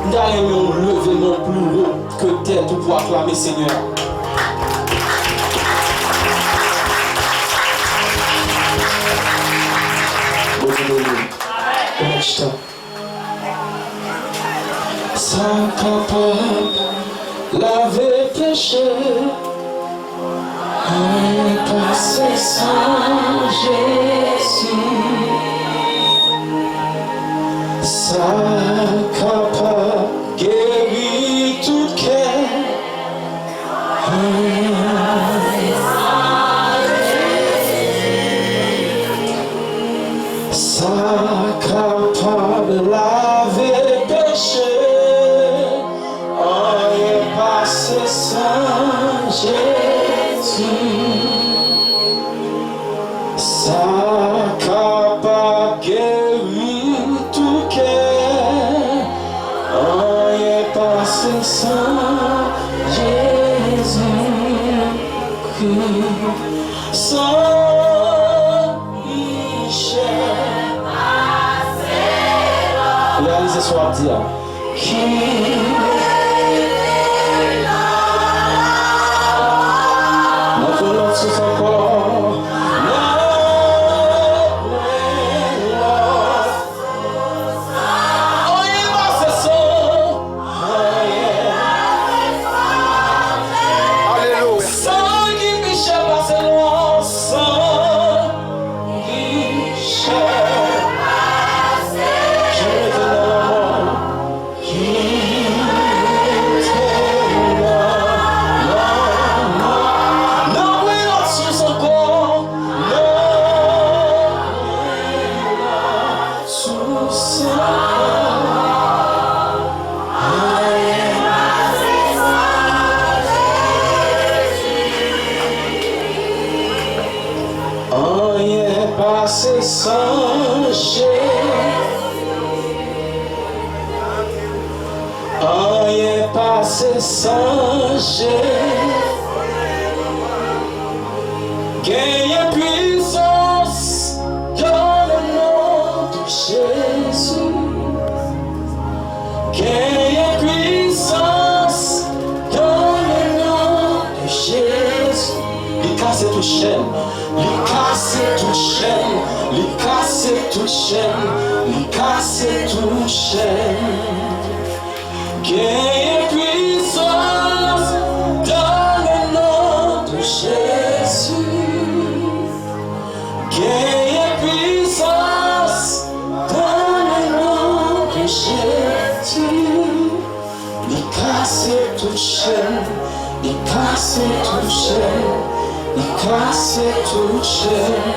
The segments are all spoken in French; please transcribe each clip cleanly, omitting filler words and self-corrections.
Nous allons lever nos plus haut que tête pour acclamer Seigneur. Sans capable laver péché, un passé sans Jésus. Sans capable guérir tout cœur, sans capable laver péché. C'est sans Jésus, ça capable guérir tout cœur. On est passé sans Jésus, sans Michel. Réalisez ce soir, dire qui. C'est sans Jésus, on est passé sans Jésus, gagne puissance dans le nom de Jésus, gagne puissance dans le nom de Jésus, il casse tout chaîne. Il casse tout chaîne, il casse tout chaîne, il casse tout chaîne. Gagne puissance dans le nom de Jésus. Gagne puissance dans le nom de Jésus. Il casse tout chaîne, il casse tout chaîne. Il casse tout chaîne.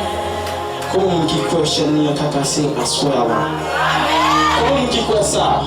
Comme qui croit chaîne qui a cassé à soi. Comme qui croit ça.